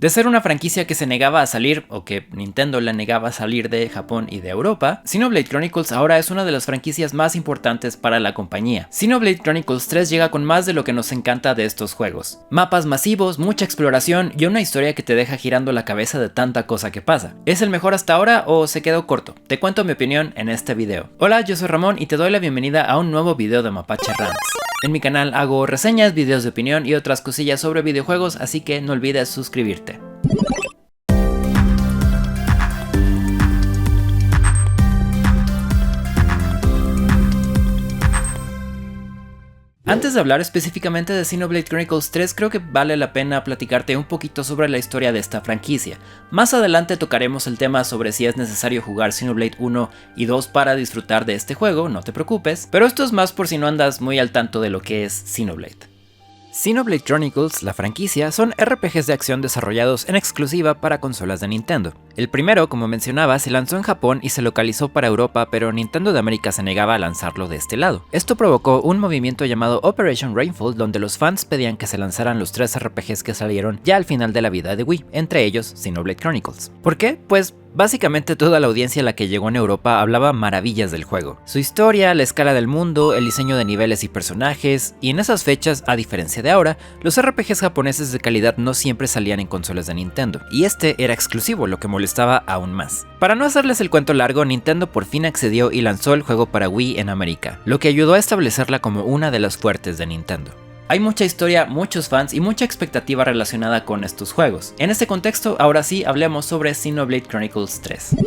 De ser una franquicia que se negaba a salir, o que Nintendo le negaba a salir de Japón y de Europa, Xenoblade Chronicles ahora es una de las franquicias más importantes para la compañía. Xenoblade Chronicles 3 llega con más de lo que nos encanta de estos juegos. Mapas masivos, mucha exploración y una historia que te deja girando la cabeza de tanta cosa que pasa. ¿Es el mejor hasta ahora o se quedó corto? Te cuento mi opinión en este video. Hola, yo soy Ramón y te doy la bienvenida a un nuevo video de Mapache Rants. En mi canal hago reseñas, videos de opinión y otras cosillas sobre videojuegos, así que no olvides suscribirte. Antes de hablar específicamente de Xenoblade Chronicles 3, creo que vale la pena platicarte un poquito sobre la historia de esta franquicia. Más adelante tocaremos el tema sobre si es necesario jugar Xenoblade 1 y 2 para disfrutar de este juego, no te preocupes, pero esto es más por si no andas muy al tanto de lo que es Xenoblade. Xenoblade Chronicles, la franquicia, son RPGs de acción desarrollados en exclusiva para consolas de Nintendo. El primero, como mencionaba, se lanzó en Japón y se localizó para Europa, pero Nintendo de América se negaba a lanzarlo de este lado. Esto provocó un movimiento llamado Operation Rainfall, donde los fans pedían que se lanzaran los 3 RPGs que salieron ya al final de la vida de Wii, entre ellos Xenoblade Chronicles. ¿Por qué? Pues básicamente toda la audiencia a la que llegó en Europa hablaba maravillas del juego. Su historia, la escala del mundo, el diseño de niveles y personajes, y en esas fechas, a diferencia de ahora, los RPGs japoneses de calidad no siempre salían en consolas de Nintendo, y este era exclusivo, lo que molestaba aún más. Para no hacerles el cuento largo, Nintendo por fin accedió y lanzó el juego para Wii en América, lo que ayudó a establecerla como una de las fuertes de Nintendo. Hay mucha historia, muchos fans y mucha expectativa relacionada con estos juegos. En este contexto, ahora sí hablemos sobre Xenoblade Chronicles 3.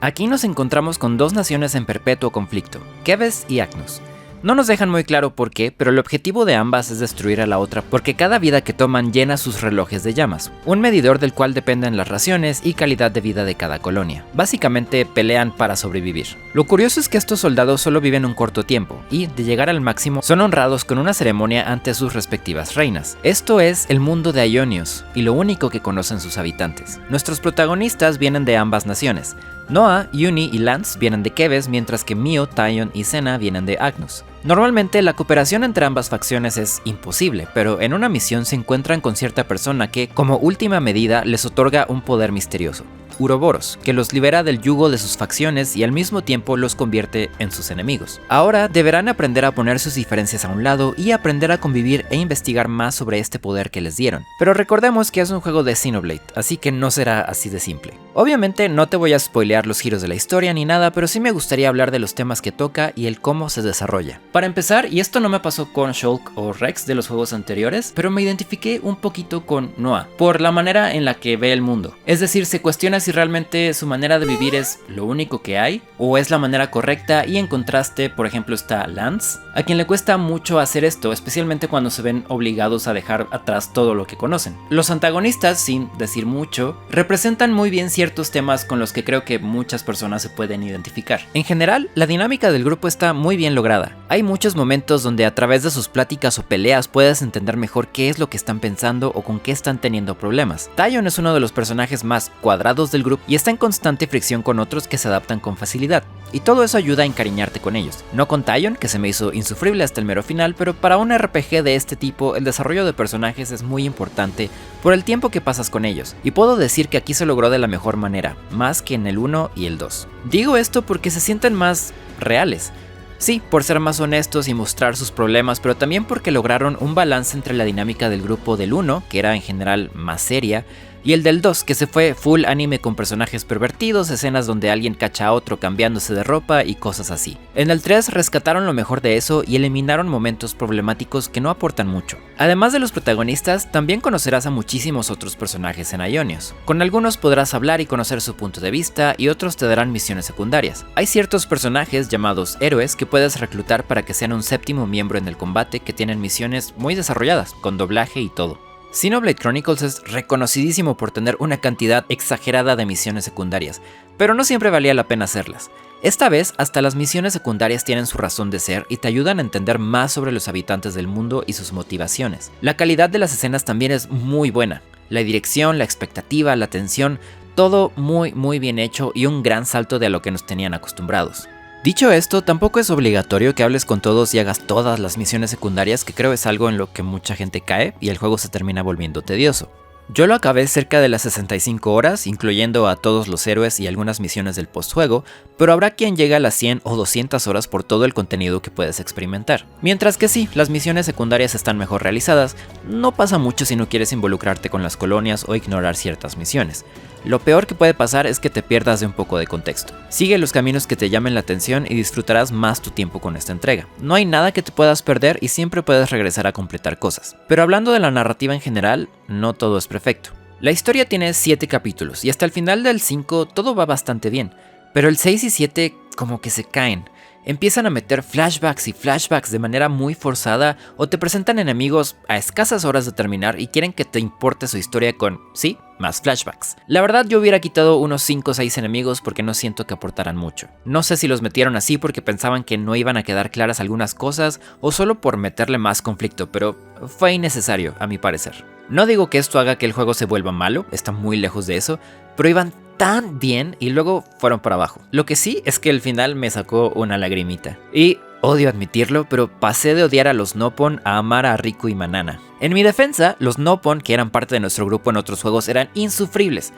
Aquí nos encontramos con dos naciones en perpetuo conflicto, Keves y Agnus. No nos dejan muy claro por qué, pero el objetivo de ambas es destruir a la otra porque cada vida que toman llena sus relojes de llamas, un medidor del cual dependen las raciones y calidad de vida de cada colonia. Básicamente pelean para sobrevivir. Lo curioso es que estos soldados solo viven un corto tiempo y, de llegar al máximo, son honrados con una ceremonia ante sus respectivas reinas. Esto es el mundo de Aionios y lo único que conocen sus habitantes. Nuestros protagonistas vienen de ambas naciones. Noah, Uni y Lance vienen de Keves, mientras que Mio, Taion y Senna vienen de Agnus. Normalmente la cooperación entre ambas facciones es imposible, pero en una misión se encuentran con cierta persona que, como última medida, les otorga un poder misterioso. Uroboros, que los libera del yugo de sus facciones y al mismo tiempo los convierte en sus enemigos. Ahora deberán aprender a poner sus diferencias a un lado y aprender a convivir e investigar más sobre este poder que les dieron. Pero recordemos que es un juego de Xenoblade, así que no será así de simple. Obviamente no te voy a spoilear los giros de la historia ni nada, pero sí me gustaría hablar de los temas que toca y el cómo se desarrolla. Para empezar, y esto no me pasó con Shulk o Rex de los juegos anteriores, pero me identifiqué un poquito con Noah, por la manera en la que ve el mundo. Es decir, se cuestiona si realmente su manera de vivir es lo único que hay o es la manera correcta, y en contraste, por ejemplo, está Lance, a quien le cuesta mucho hacer esto, especialmente cuando se ven obligados a dejar atrás todo lo que conocen. Los antagonistas, sin decir mucho, representan muy bien ciertos temas con los que creo que muchas personas se pueden identificar. En general, la dinámica del grupo está muy bien lograda. Hay muchos momentos donde a través de sus pláticas o peleas puedes entender mejor qué es lo que están pensando o con qué están teniendo problemas. Taion es uno de los personajes más cuadrados del grupo y está en constante fricción con otros que se adaptan con facilidad, y todo eso ayuda a encariñarte con ellos. No con Taion, que se me hizo insufrible hasta el mero final, pero para un RPG de este tipo el desarrollo de personajes es muy importante por el tiempo que pasas con ellos, y puedo decir que aquí se logró de la mejor manera, más que en el 1 y el 2. Digo esto porque se sienten más reales. Sí, por ser más honestos y mostrar sus problemas, pero también porque lograron un balance entre la dinámica del grupo del 1, que era en general más seria, y el del 2, que se fue full anime con personajes pervertidos, escenas donde alguien cacha a otro cambiándose de ropa y cosas así. En el 3 rescataron lo mejor de eso y eliminaron momentos problemáticos que no aportan mucho. Además de los protagonistas, también conocerás a muchísimos otros personajes en Aionios. Con algunos podrás hablar y conocer su punto de vista, y otros te darán misiones secundarias. Hay ciertos personajes llamados héroes que puedes reclutar para que sean un séptimo miembro en el combate, que tienen misiones muy desarrolladas, con doblaje y todo. Xenoblade Chronicles es reconocidísimo por tener una cantidad exagerada de misiones secundarias, pero no siempre valía la pena hacerlas. Esta vez, hasta las misiones secundarias tienen su razón de ser y te ayudan a entender más sobre los habitantes del mundo y sus motivaciones. La calidad de las escenas también es muy buena. La dirección, la expectativa, la tensión, todo muy bien hecho y un gran salto de a lo que nos tenían acostumbrados. Dicho esto, tampoco es obligatorio que hables con todos y hagas todas las misiones secundarias, que creo es algo en lo que mucha gente cae y el juego se termina volviendo tedioso. Yo lo acabé cerca de las 65 horas, incluyendo a todos los héroes y algunas misiones del postjuego, pero habrá quien llegue a las 100 o 200 horas por todo el contenido que puedes experimentar. Mientras que sí, las misiones secundarias están mejor realizadas, no pasa mucho si no quieres involucrarte con las colonias o ignorar ciertas misiones. Lo peor que puede pasar es que te pierdas de un poco de contexto. Sigue los caminos que te llamen la atención y disfrutarás más tu tiempo con esta entrega. No hay nada que te puedas perder y siempre puedes regresar a completar cosas. Pero hablando de la narrativa en general, no todo es perfecto. La historia tiene 7 capítulos y hasta el final del 5 todo va bastante bien, pero el 6 y 7 como que se caen. Empiezan a meter flashbacks y flashbacks de manera muy forzada o te presentan enemigos a escasas horas de terminar y quieren que te importe su historia con, sí, más flashbacks. La verdad yo hubiera quitado unos 5 o 6 enemigos porque no siento que aportaran mucho. No sé si los metieron así porque pensaban que no iban a quedar claras algunas cosas o solo por meterle más conflicto, pero fue innecesario a mi parecer. No digo que esto haga que el juego se vuelva malo, está muy lejos de eso, pero iban tan bien y luego fueron para abajo. Lo que sí es que el final me sacó una lagrimita. Y odio admitirlo, pero pasé de odiar a los Nopon a amar a Riku y Manana. En mi defensa, los Nopon, que eran parte de nuestro grupo en otros juegos, eran insufribles.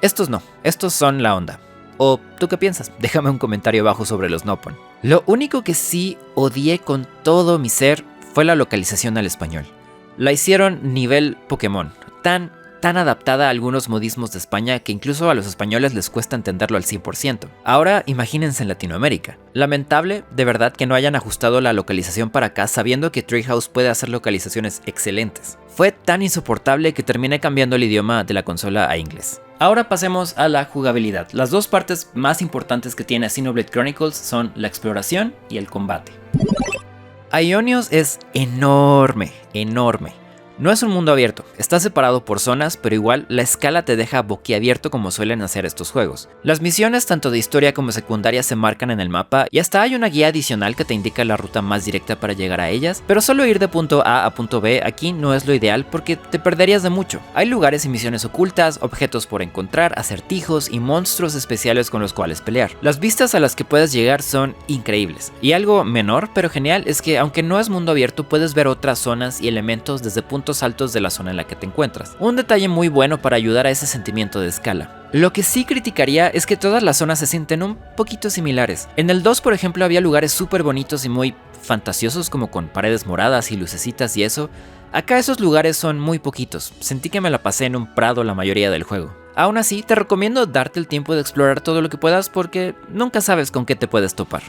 Estos no, estos son la onda. ¿O tú qué piensas? Déjame un comentario abajo sobre los Nopon. Lo único que sí odié con todo mi ser fue la localización al español. La hicieron nivel Pokémon, tan adaptada a algunos modismos de España que incluso a los españoles les cuesta entenderlo al 100%. Ahora imagínense en Latinoamérica. Lamentable, de verdad, que no hayan ajustado la localización para acá sabiendo que Treehouse puede hacer localizaciones excelentes. Fue tan insoportable que terminé cambiando el idioma de la consola a inglés. Ahora pasemos a la jugabilidad. Las dos partes más importantes que tiene Xenoblade Chronicles son la exploración y el combate. Aionios es enorme. No es un mundo abierto, está separado por zonas, pero igual la escala te deja boquiabierto como suelen hacer estos juegos. Las misiones tanto de historia como secundarias se marcan en el mapa y hasta hay una guía adicional que te indica la ruta más directa para llegar a ellas, pero solo ir de punto A a punto B aquí no es lo ideal porque te perderías de mucho. Hay lugares y misiones ocultas, objetos por encontrar, acertijos y monstruos especiales con los cuales pelear. Las vistas a las que puedes llegar son increíbles. Y algo menor pero genial es que aunque no es mundo abierto puedes ver otras zonas y elementos desde puntos altos de la zona en la que te encuentras. Un detalle muy bueno para ayudar a ese sentimiento de escala. Lo que sí criticaría es que todas las zonas se sienten un poquito similares. En el 2, por ejemplo, había lugares súper bonitos y muy fantasiosos como con paredes moradas y lucecitas y eso. Acá esos lugares son muy poquitos. Sentí que me la pasé en un prado la mayoría del juego. Aún así, te recomiendo darte el tiempo de explorar todo lo que puedas porque nunca sabes con qué te puedes topar.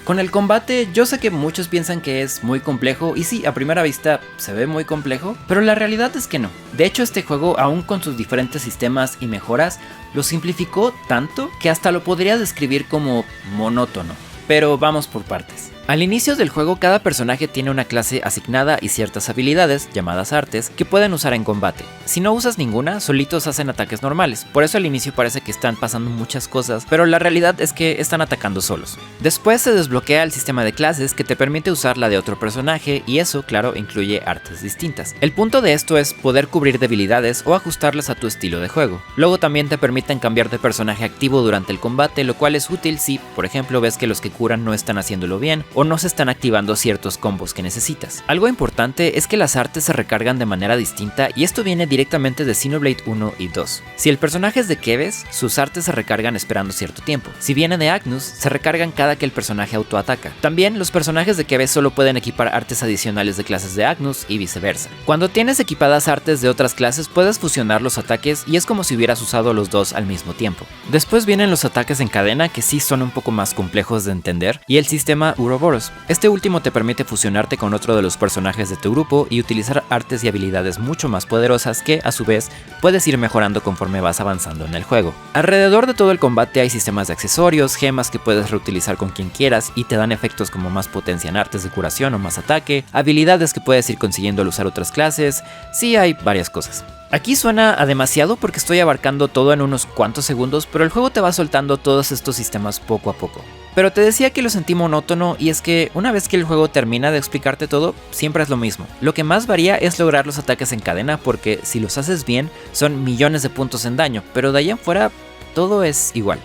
Con el combate, yo sé que muchos piensan que es muy complejo, y sí, a primera vista se ve muy complejo, pero la realidad es que no. De hecho, este juego, aún con sus diferentes sistemas y mejoras, lo simplificó tanto que hasta lo podría describir como monótono. Pero vamos por partes. Al inicio del juego, cada personaje tiene una clase asignada y ciertas habilidades, llamadas artes, que pueden usar en combate. Si no usas ninguna, solitos hacen ataques normales, por eso al inicio parece que están pasando muchas cosas, pero la realidad es que están atacando solos. Después se desbloquea el sistema de clases que te permite usar la de otro personaje, y eso, claro, incluye artes distintas. El punto de esto es poder cubrir debilidades o ajustarlas a tu estilo de juego. Luego también te permiten cambiar de personaje activo durante el combate, lo cual es útil si, por ejemplo, ves que los que curan no están haciéndolo bien, o no se están activando ciertos combos que necesitas. Algo importante es que las artes se recargan de manera distinta y esto viene directamente de Xenoblade 1 y 2. Si el personaje es de Keves, sus artes se recargan esperando cierto tiempo. Si viene de Agnus, se recargan cada que el personaje autoataca. También los personajes de Keves solo pueden equipar artes adicionales de clases de Agnus y viceversa. Cuando tienes equipadas artes de otras clases puedes fusionar los ataques y es como si hubieras usado los dos al mismo tiempo. Después vienen los ataques en cadena que sí son un poco más complejos de entender y el sistema Uroboros. Este último te permite fusionarte con otro de los personajes de tu grupo y utilizar artes y habilidades mucho más poderosas que, a su vez, puedes ir mejorando conforme vas avanzando en el juego. Alrededor de todo el combate hay sistemas de accesorios, gemas que puedes reutilizar con quien quieras y te dan efectos como más potencia en artes de curación o más ataque, habilidades que puedes ir consiguiendo al usar otras clases, sí hay varias cosas. Aquí suena a demasiado porque estoy abarcando todo en unos cuantos segundos, pero el juego te va soltando todos estos sistemas poco a poco. Pero te decía que lo sentí monótono y es que una vez que el juego termina de explicarte todo, siempre es lo mismo. Lo que más varía es lograr los ataques en cadena porque si los haces bien son millones de puntos en daño, pero de ahí en fuera todo es igual.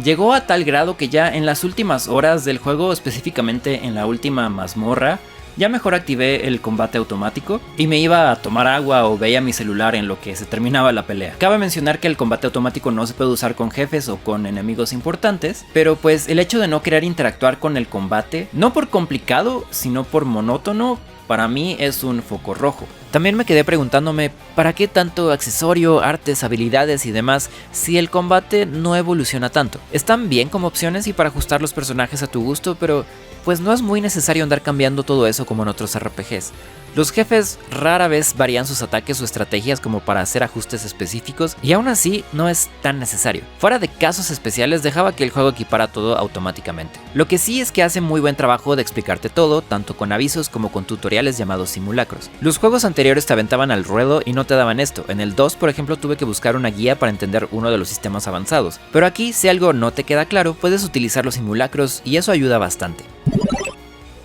Llegó a tal grado que ya en las últimas horas del juego, específicamente en la última mazmorra, Ya mejor activé el combate automático y me iba a tomar agua o veía mi celular en lo que se terminaba la pelea. Cabe mencionar que el combate automático no se puede usar con jefes o con enemigos importantes, pero pues el hecho de no querer interactuar con el combate, no por complicado, sino por monótono, para mí es un foco rojo. También me quedé preguntándome, ¿para qué tanto accesorio, artes, habilidades y demás si el combate no evoluciona tanto? Están bien como opciones y para ajustar los personajes a tu gusto, pero pues no es muy necesario andar cambiando todo eso como en otros RPGs. Los jefes rara vez varían sus ataques o estrategias como para hacer ajustes específicos y aún así no es tan necesario. Fuera de casos especiales dejaba que el juego equipara todo automáticamente. Lo que sí es que hace muy buen trabajo de explicarte todo, tanto con avisos como con tutoriales llamados simulacros. Los juegos anteriores te aventaban al ruedo y no te daban esto. En el 2 por ejemplo tuve que buscar una guía para entender uno de los sistemas avanzados. Pero aquí si algo no te queda claro puedes utilizar los simulacros y eso ayuda bastante.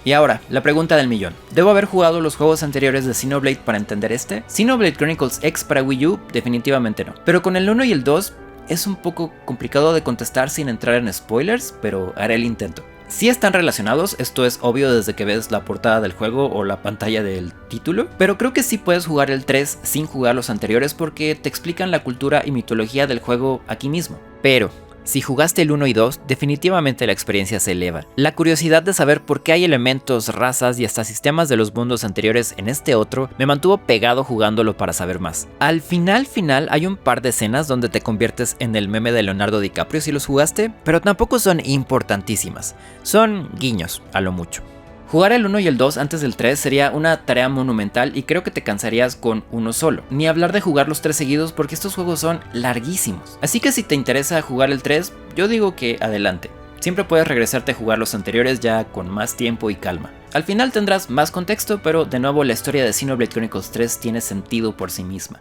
Y ahora, la pregunta del millón. ¿Debo haber jugado los juegos anteriores de Xenoblade para entender este? Xenoblade Chronicles X para Wii U, definitivamente no. Pero con el 1 y el 2 es un poco complicado de contestar sin entrar en spoilers, pero haré el intento. Sí están relacionados, esto es obvio desde que ves la portada del juego o la pantalla del título, pero creo que sí puedes jugar el 3 sin jugar los anteriores porque te explican la cultura y mitología del juego aquí mismo. Pero si jugaste el 1 y 2, definitivamente la experiencia se eleva. La curiosidad de saber por qué hay elementos, razas y hasta sistemas de los mundos anteriores en este otro me mantuvo pegado jugándolo para saber más. Al final hay un par de escenas donde te conviertes en el meme de Leonardo DiCaprio si los jugaste, pero tampoco son importantísimas. Son guiños, a lo mucho. Jugar el 1 y el 2 antes del 3 sería una tarea monumental y creo que te cansarías con uno solo. Ni hablar de jugar los 3 seguidos porque estos juegos son larguísimos. Así que si te interesa jugar el 3, yo digo que adelante. Siempre puedes regresarte a jugar los anteriores ya con más tiempo y calma. Al final tendrás más contexto, pero de nuevo la historia de Xenoblade Chronicles 3 tiene sentido por sí misma.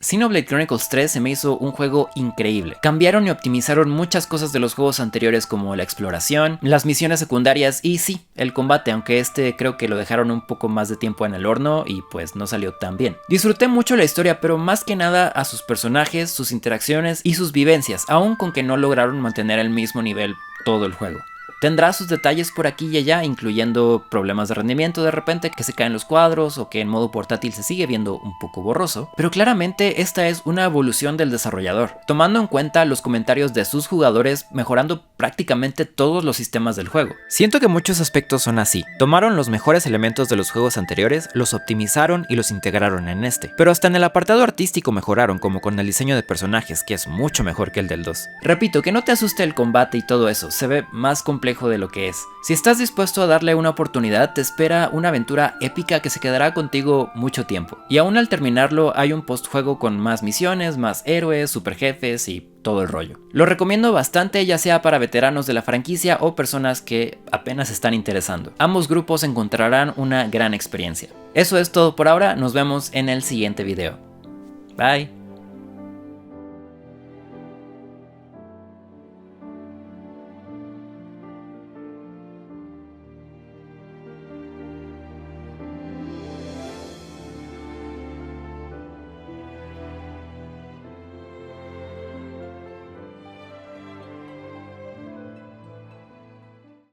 Xenoblade Chronicles 3 se me hizo un juego increíble. Cambiaron y optimizaron muchas cosas de los juegos anteriores como la exploración, las misiones secundarias y sí, el combate, aunque creo que lo dejaron un poco más de tiempo en el horno y pues no salió tan bien. Disfruté mucho la historia, pero más que nada a sus personajes, sus interacciones y sus vivencias, aun con que no lograron mantener el mismo nivel todo el juego. Tendrá sus detalles por aquí y allá, incluyendo problemas de rendimiento de repente, que se caen los cuadros o que en modo portátil se sigue viendo un poco borroso, pero claramente esta es una evolución del desarrollador, tomando en cuenta los comentarios de sus jugadores, mejorando prácticamente todos los sistemas del juego. Siento que muchos aspectos son así, tomaron los mejores elementos de los juegos anteriores, los optimizaron y los integraron en este, pero hasta en el apartado artístico mejoraron, como con el diseño de personajes, que es mucho mejor que el del 2. Repito, que no te asuste el combate y todo eso, se ve más complejo de lo que es. Si estás dispuesto a darle una oportunidad, te espera una aventura épica que se quedará contigo mucho tiempo. Y aún al terminarlo hay un postjuego con más misiones, más héroes, super jefes y todo el rollo. Lo recomiendo bastante, ya sea para veteranos de la franquicia o personas que apenas están interesando. Ambos grupos encontrarán una gran experiencia. Eso es todo por ahora, nos vemos en el siguiente video. Bye.